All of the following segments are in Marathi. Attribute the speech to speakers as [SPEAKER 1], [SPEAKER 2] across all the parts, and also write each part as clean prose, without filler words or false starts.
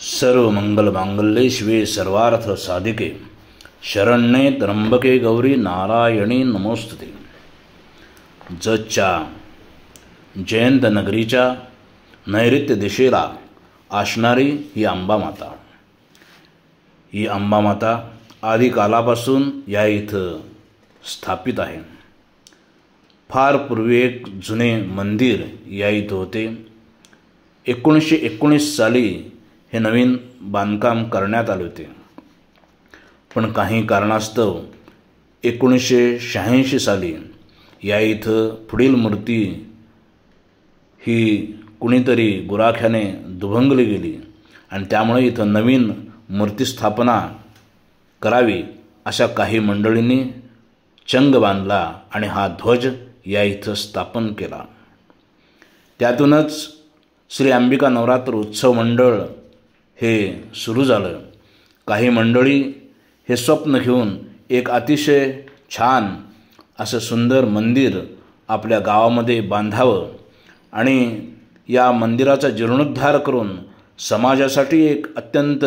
[SPEAKER 1] सर्व मंगल मांगल्ये शिवे सर्वार्थ साधिके शरण्ये त्र्यंबके गौरी नारायणी नमोस्तुते। जतच्या जयंत नगरीच्या नैऋत्य दिशेला असणारी ही अंबा माता, ही अंबा माता आधी कालापासून या इथं स्थापित आहे। फार पूर्वी एक जुने मंदिर या इथं होते। 1919 साली हे नवीन बांधकाम करण्यात आले होते, पण काही कारणास्तव 1986 साली या इथं पुढील मूर्ती ही कुणीतरी गुराख्याने दुभंगली गेली आणि त्यामुळे इथं नवीन मूर्ती स्थापना करावी अशा काही मंडळींनी चंग बांधला आणि हा ध्वज या इथं स्थापन केला। त्यातूनच श्री अंबिका नवरात्र उत्सव मंडळ हे सुरू झालं। काही मंडळी हे स्वप्न घेऊन एक अतिशय छान असं सुंदर मंदिर आपल्या गावामध्ये बांधावं आणि या मंदिराचा जीर्णोद्धार करून समाजासाठी एक अत्यंत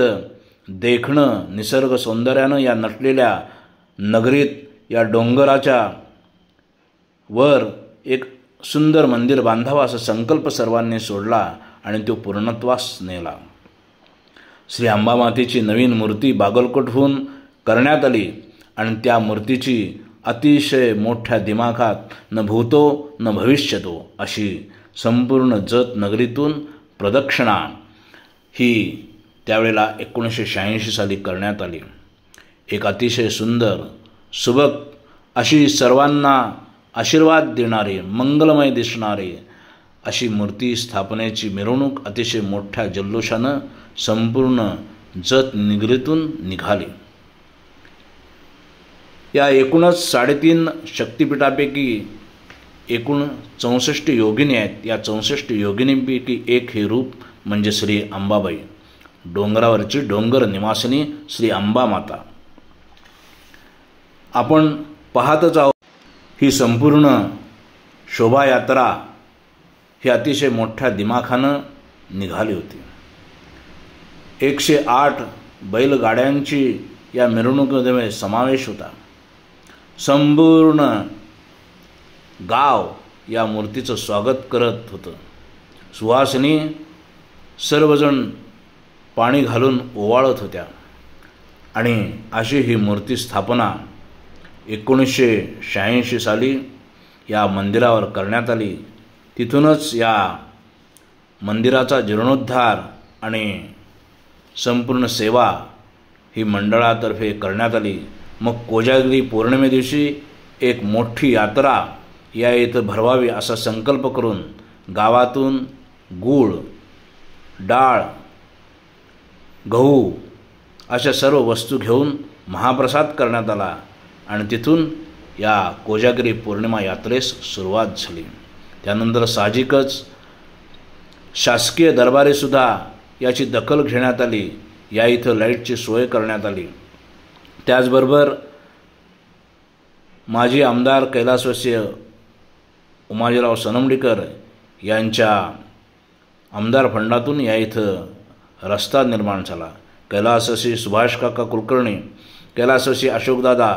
[SPEAKER 1] देखणं निसर्ग सौंदर्यानं या नटलेल्या नगरीत या डोंगराच्या वर एक सुंदर मंदिर बांधावा असा संकल्प सर्वांनी सोडला आणि तो पूर्णत्वास नेला। श्री अंबामातेची नवीन मूर्ती बागलकोटहून करण्यात आली आणि त्या मूर्तीची अतिशय मोठ्या दिमाखात न भूतो न भविष्यतो अशी संपूर्ण जत नगरीतून प्रदक्षिणा ही त्यावेळेला 1986 साली करण्यात आली। एक अतिशय सुंदर सुबक अशी सर्वांना आशीर्वाद देणारी मंगलमय दिसणारी अशी मूर्ती स्थापनेची मिरवणूक अतिशय मोठ्या जल्लोषानं संपूर्ण जत नगरीतून निघाली। या एकूणच 3.5 शक्तिपीठापैकी एकूण 64 योगिनी आहेत। या 64 योगिनींपैकी एक हे रूप म्हणजे श्री अंबाबाई, डोंगरावरची डोंगर निवासिनी श्री अंबा माता। आपण पाहतच आहोत ही संपूर्ण शोभायात्रा ही अतिशय मोठ्या दिमाखानं निघाली होती। 108 बैलगाड्यांची या मिरवणुकीमध्ये समावेश होता। संपूर्ण गाव या मूर्तीचं स्वागत करत होतं। सुवासिनी सर्वजण पाणी घालून ओवाळत होत्या आणि अशी ही मूर्ती स्थापना 1986 साली या मंदिरावर करण्यात आली। तिथूनच या मंदिराचा जीर्णोद्धार आणि संपूर्ण सेवा ही मंडळातर्फे करण्यात आली। मग कोजागिरी पौर्णिमे दिवशी एक मोठी यात्रा या इथं भरवावी असा संकल्प करून गावातून गूळ, डाळ, गहू अशा सर्व वस्तू घेऊन महाप्रसाद करण्यात आला आणि तिथून या कोजागिरी पौर्णिमा यात्रेस सुरुवात झाली। त्यानंतर साहजिकच शासकीय दरबारीसुद्धा याची दखल घेण्यात आली। या इथं लाईटची सोय करण्यात आली। त्याचबरोबर माजी आमदार कैलासवासी उमाजीराव सनमडीकर यांच्या आमदार फंडातून या इथं रस्ता निर्माण झाला। कैलासवासी सुभाष काका कुलकर्णी, कैलासवासी अशोकदादा,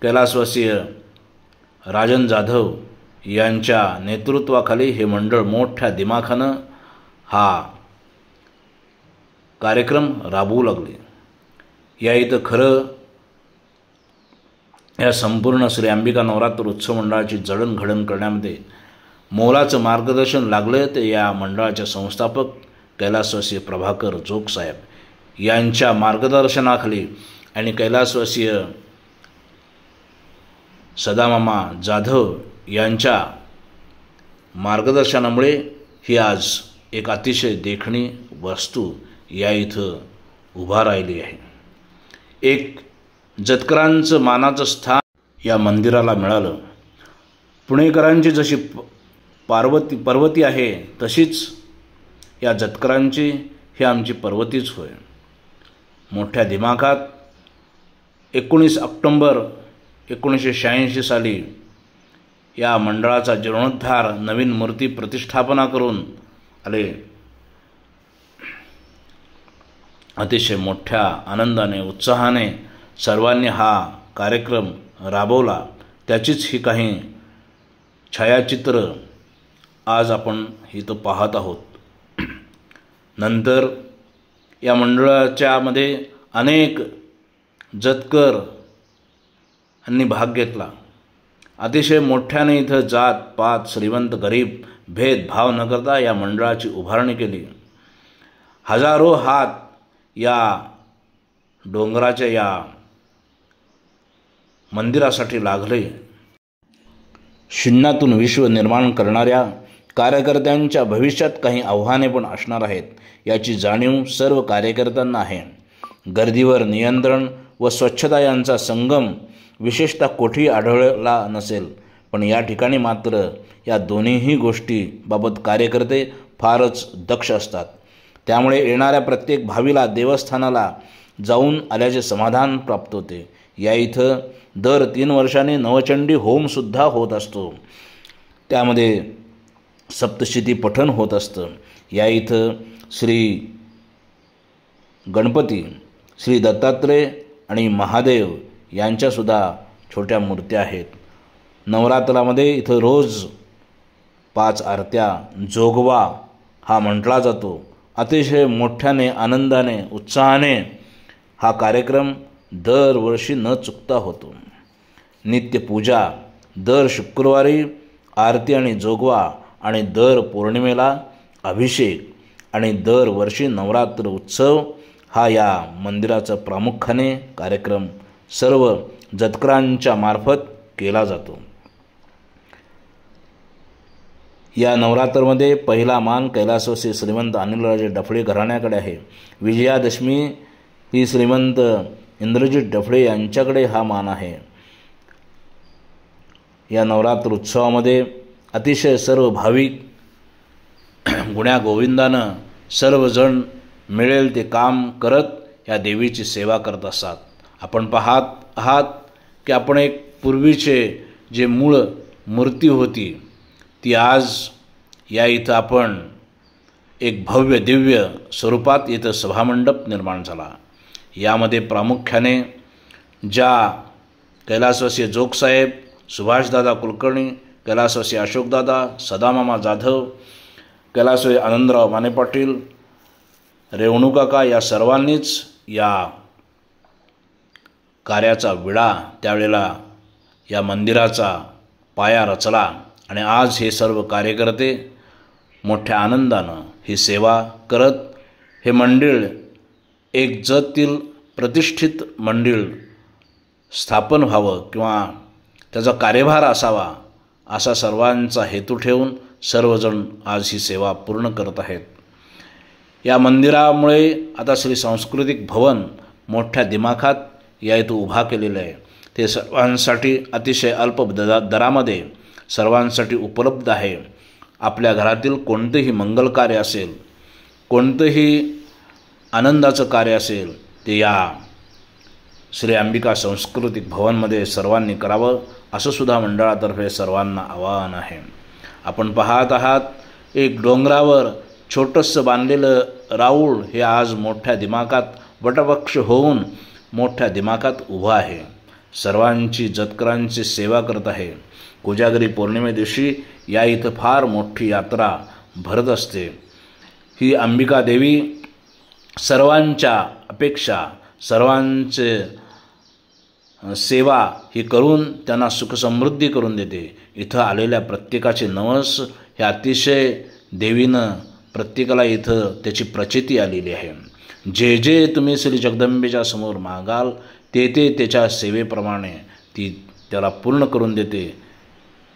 [SPEAKER 1] कैलासवासी राजन जाधव यांच्या नेतृत्वाखाली हे मंडळ मोठ्या दिमाखानं हा कार्यक्रम राबवू लागले। या इथं खरं या संपूर्ण श्री अंबिका नवरात्र उत्सव मंडळाची जडणघडण करण्यामध्ये मोलाचं मार्गदर्शन लागलं ते या मंडळाचे संस्थापक कैलासवासी प्रभाकर जोगसाहेब यांच्या मार्गदर्शनाखाली आणि कैलासवासी सदामामा जाधव यांच्या मार्गदर्शनामुळे ही आज एक अतिशय देखणी वस्तू या इथं उभा राहिली आहे। एक जतकरांचं मानाचं स्थान या मंदिराला मिळालं। पुणेकरांची जशी पर्वती आहे तशीच या जतकरांची ही आमची पर्वतीच होय। मोठ्या दिमाखात 19 ऑक्टोबर 1986 साली या मंडळाचा जीर्णोद्धार नवीन मूर्ती प्रतिष्ठापना करून आले। अतिशय मोठ्या आनंदाने उत्साहाने सर्वांनी हा कार्यक्रम राबवला, त्याचीच ही काही छायाचित्र आज आपण इथं पाहत आहोत। नंतर या मंडळाच्या मध्ये अनेक जतकर यांनी भाग घेतला। अतिशय मोठ्याने इथं जात पात श्रीमंत गरीब भेदभाव न करता या मंडळाची उभारणी केली। हजारो हात या डोंगराच्या या मंदिरासाठी लागले। शून्यातून विश्व निर्माण करणाऱ्या कार्यकर्त्यांच्या भविष्यात काही आव्हाने पण असणार आहेत, याची जाणीव सर्व कार्यकर्त्यांना आहे। गर्दीवर नियंत्रण व स्वच्छता यांचा संगम विशेषतः कोठेही आढळला नसेल, पण या ठिकाणी मात्र या दोन्हीही गोष्टीबाबत कार्यकर्ते फारच दक्ष असतात। त्यामुळे येणाऱ्या प्रत्येक भावीला देवस्थानाला जाऊन आल्याचे समाधान प्राप्त होते। या इथं दर 3 वर्षांनी नवचंडी होमसुद्धा होत असतो, त्यामध्ये सप्तशती पठण होत असतं। या इथं श्री गणपती, श्री दत्तात्रेय आणि महादेव यांच्यासुद्धा छोट्या मूर्त्या आहेत। नवरात्रामध्ये इथं रोज 5 आरत्या जोगवा हा म्हटला जातो। अतिशय मोठ्याने आनंदाने उत्साहाने हा कार्यक्रम दरवर्षी न चुकता होतो। नित्यपूजा, दर शुक्रवारी आरती आणि जोगवा आणि दर पौर्णिमेला अभिषेक आणि दरवर्षी नवरात्र उत्सव हा या मंदिराचा प्रामुख्याने कार्यक्रम सर्व जतकरांच्या मार्फत केला जातो। या नवरात्रमध्ये पहिला मान कैलासवासी श्रीमंत अनिलराजे डफळे घराण्याकडे आहे। विजयादशमी ही श्रीमंत इंद्रजित डफळे यांच्याकडे हा मान आहे। या नवरात्र उत्सवामध्ये अतिशय सर्व भाविक गुण्यागोविंदानं सर्वजण मिळेल ते काम करत या देवीची सेवा करत असतात। आपण पाहत आहात की आपण एक पूर्वीचे जे मूळ मूर्ती होती ती आज या इथं आपण एक भव्य दिव्य स्वरूपात इथं सभामंडप निर्माण झाला। यामध्ये प्रामुख्याने ज्या कैलासवासी जोगसाहेब, सुभाषदादा कुलकर्णी, कैलासवासी अशोकदादा, सदामामा जाधव, कैलासवासी आनंदराव माने पाटील, रेवणूकाका या सर्वांनीच या कार्याचा विडा त्यावेळेला या मंदिराचा पाया रचला आणि आज हे सर्व कार्यकर्ते मोठ्या आनंदानं ही सेवा करत हे मंदिर एक जतील प्रतिष्ठित मंदिर स्थापन व्हावं किंवा त्याचा कार्यभार असावा असा सर्वांचा हेतू ठेवून सर्वजण आज ही सेवा पूर्ण करत आहेत। या मंदिरामुळे आता श्री सांस्कृतिक भवन मोठ्या दिमाखात या इथं उभा केलेलं आहे। ते सर्वांसाठी अतिशय अल्प दरामध्ये सर्वांसाठी उपलब्ध आहे। आपल्या घरातील कोणतेही मंगल कार्य असेल, कोणतेही आनंदाचं कार्य असेल ते या श्री अंबिका सांस्कृतिक भवनमध्ये सर्वांनी करावं असं सुद्धा मंडळातर्फे सर्वांना आवाहन आहे। आपण पाहत आहात एक डोंगरावर छोटंसं बांधलेलं राऊळ हे आज मोठ्या दिमाखात वटवृक्ष होऊन मोठ्या दिमाखात उभं आहे। सर्वांची जतकरांची सेवा करत आहे। कोजागरी पौर्णिमे दिवशी या इथं फार मोठी यात्रा भरत असते। ही अंबिका देवी सर्वांच्या अपेक्षा, सर्वांचे सेवा ही करून त्यांना सुखसमृद्धी करून देते। इथं आलेल्या प्रत्येकाचे नवस हे अतिशय देवीनं प्रत्येकाला इथं त्याची प्रचिती आलेली आहे। जे जे तुम्ही श्री जगदंबेच्या समोर मागाल ते ते त्याच्या सेवेप्रमाणे ती त्याला पूर्ण करून देते,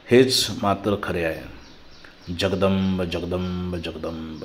[SPEAKER 1] हेच मात्र खरे आहे। जगदंब जगदंब जगदंब।